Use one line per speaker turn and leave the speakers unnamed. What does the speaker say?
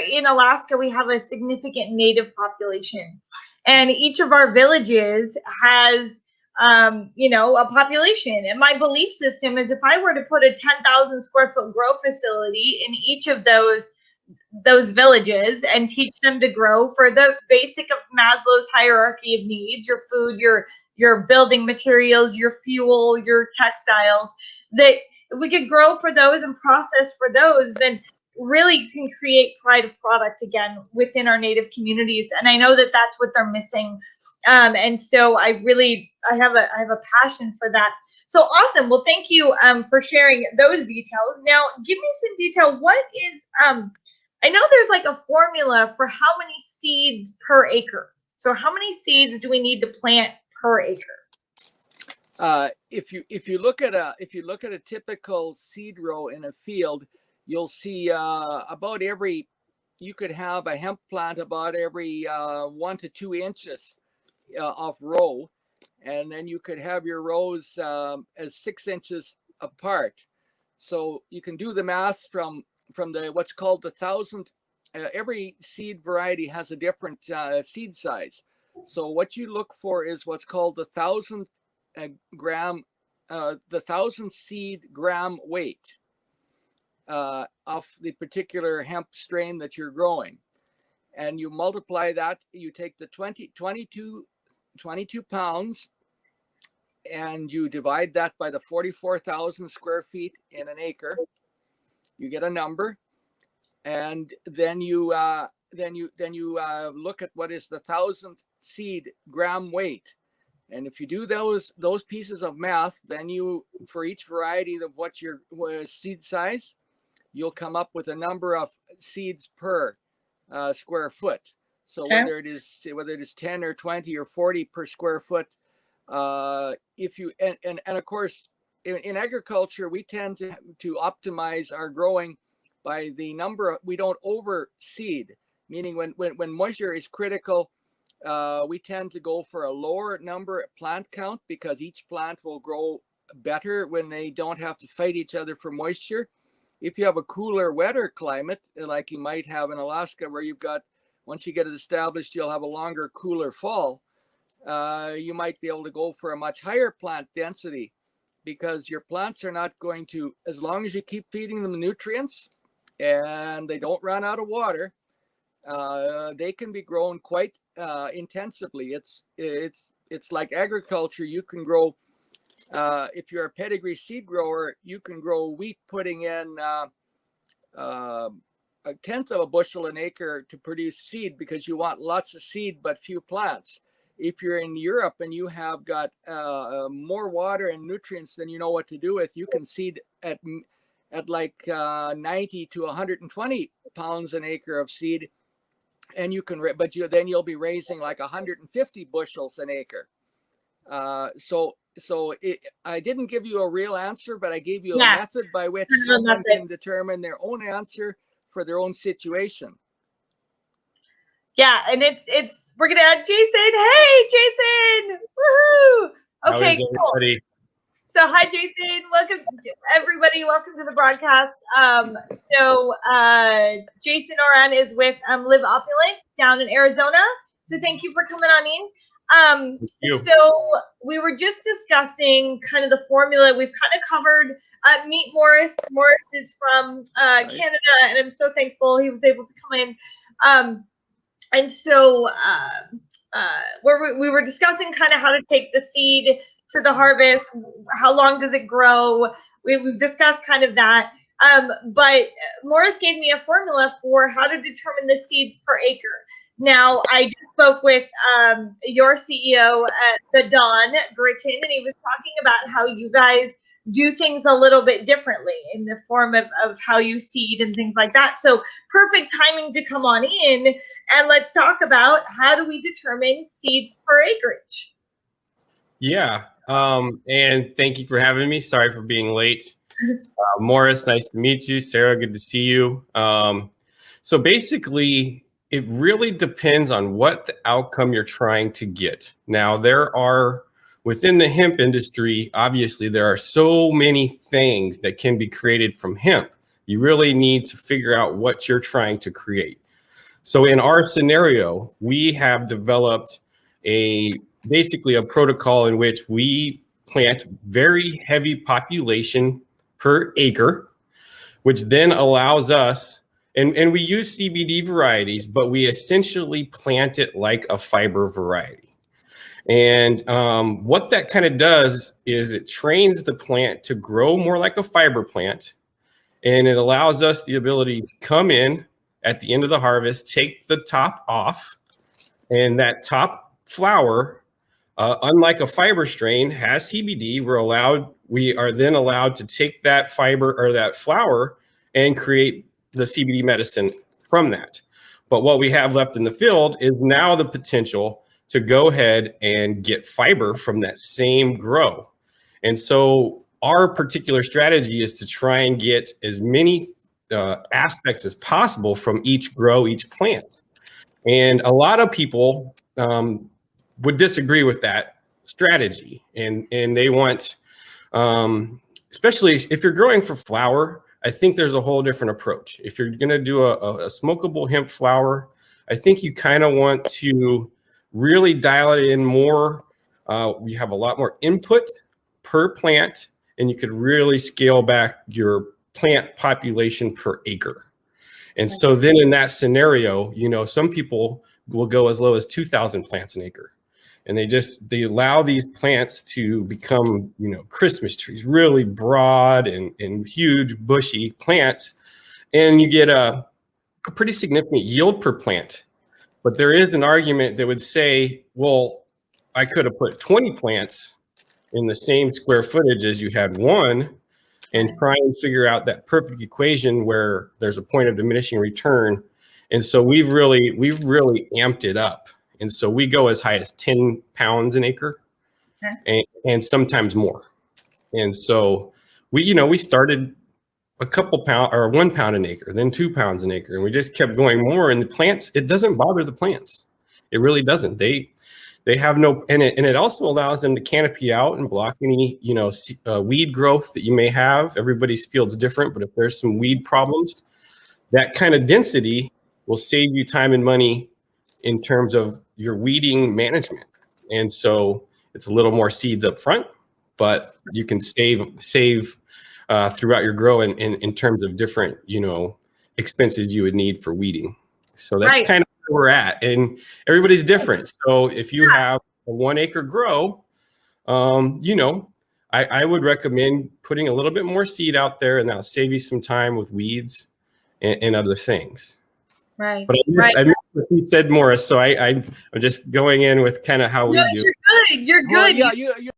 in Alaska, we have a significant native population, and each of our villages has, a population. And my belief system is if I were to put a 10,000 square foot grow facility in each of those villages and teach them to grow for the basic of Maslow's hierarchy of needs, your food, your building materials, your fuel, your textiles, that we could grow for those and process for those, then really you can create pride of product again within our native communities. And I know that that's what they're missing. And so I have a passion for that. So awesome. Well, thank you for sharing those details. Now, give me some detail. What is, I know there's like a formula for how many seeds per acre. So how many seeds do we need to plant per acre?
If you look at a typical seed row in a field, you'll see you could have a hemp plant about every 1 to 2 inches of row, and then you could have your rows as 6 inches apart. So you can do the math from the what's called the 1,000. Every seed variety has a different seed size. So what you look for is what's called the 1,000 seed gram weight of the particular hemp strain that you're growing, and you multiply that. You take the 22 pounds and you divide that by the 44,000 square feet in an acre. You get a number, and then you look at what is the 1,000 seed gram weight. And if you do those pieces of math, then you, for each variety of what's your seed size, you'll come up with a number of seeds per square foot. So okay. whether it is 10 or 20 or 40 per square foot, if you and of course in agriculture we tend to optimize our growing by the number. We don't overseed, meaning when moisture is critical. We tend to go for a lower number plant count because each plant will grow better when they don't have to fight each other for moisture. If you have a cooler, wetter climate, like you might have in Alaska, where you've got, once you get it established, you'll have a longer, cooler fall. You might be able to go for a much higher plant density because your plants are not going to, as long as you keep feeding them nutrients and they don't run out of water, they can be grown quite intensively. It's like agriculture. You can grow, if you're a pedigree seed grower, you can grow wheat putting in a tenth of a bushel an acre to produce seed because you want lots of seed but few plants. If you're in Europe and you have got more water and nutrients than you know what to do with, you can seed at like 90 to 120 pounds an acre of seed. And you can, but then you'll be raising like 150 bushels an acre. So I didn't give you a real answer, but I gave you a method by which someone can determine their own answer for their own situation.
Yeah, and we're gonna add Jason. Hey, Jason! Woohoo! Okay, cool. So hi, Jason. Welcome, everybody. Welcome to the broadcast. Jason Oran is with Live Opulent down in Arizona. So thank you for coming on in. So we were just discussing kind of the formula. We've kind of covered meet Morris. Morris is from Canada, and I'm so thankful he was able to come in. And so we were discussing kind of how to take the seed to the harvest. How long does it grow? We've discussed kind of that. But Morris gave me a formula for how to determine the seeds per acre. Now, I just spoke with your CEO at the Dawn, Gritton, and he was talking about how you guys do things a little bit differently in the form of how you seed and things like that. So perfect timing to come on in, and let's talk about how do we determine seeds per acreage.
Yeah, and thank you for having me. Sorry for being late. Morris, nice to meet you. Sarah, good to see you. So basically, it really depends on what the outcome you're trying to get. Now, there are, within the hemp industry, obviously, there are so many things that can be created from hemp. You really need to figure out what you're trying to create. So in our scenario, we have developed basically a protocol in which we plant very heavy population per acre, which then allows us, and we use CBD varieties, but we essentially plant it like a fiber variety. And what that kind of does is it trains the plant to grow more like a fiber plant. And it allows us the ability to come in at the end of the harvest, take the top off, and that top flower, unlike a fiber strain, has CBD. We are then allowed to take that fiber or that flower and create the CBD medicine from that. But what we have left in the field is now the potential to go ahead and get fiber from that same grow. And so our particular strategy is to try and get as many aspects as possible from each grow, each plant. And a lot of people would disagree with that strategy. And they want, especially if you're growing for flower, I think there's a whole different approach. If you're going to do a smokable hemp flower, I think you kind of want to really dial it in more. You have a lot more input per plant, and you could really scale back your plant population per acre. And so then in that scenario, some people will go as low as 2,000 plants an acre. And they allow these plants to become, Christmas trees, really broad and huge bushy plants. And you get a pretty significant yield per plant. But there is an argument that would say, well, I could have put 20 plants in the same square footage as you had one, and try and figure out that perfect equation where there's a point of diminishing return. And so we've really amped it up. And so we go as high as 10 pounds an acre, and sometimes more. And so we started a couple pound or 1 pound an acre, then 2 pounds an acre. And we just kept going more. And the plants, it doesn't bother the plants. It really doesn't. They have no, and it also allows them to canopy out and block any, weed growth that you may have. Everybody's field's different, but if there's some weed problems, that kind of density will save you time and money in terms of your weeding management. And so it's a little more seeds up front, but you can save throughout your grow in terms of different, expenses you would need for weeding. So that's kind of where we're at, and everybody's different. So if you have a 1 acre grow, I would recommend putting a little bit more seed out there, and that'll save you some time with weeds and other things.
Right.
But I missed what you said, Morris. So I'm just going in with kind of how we do.
You're good. You're good.
Well, yeah,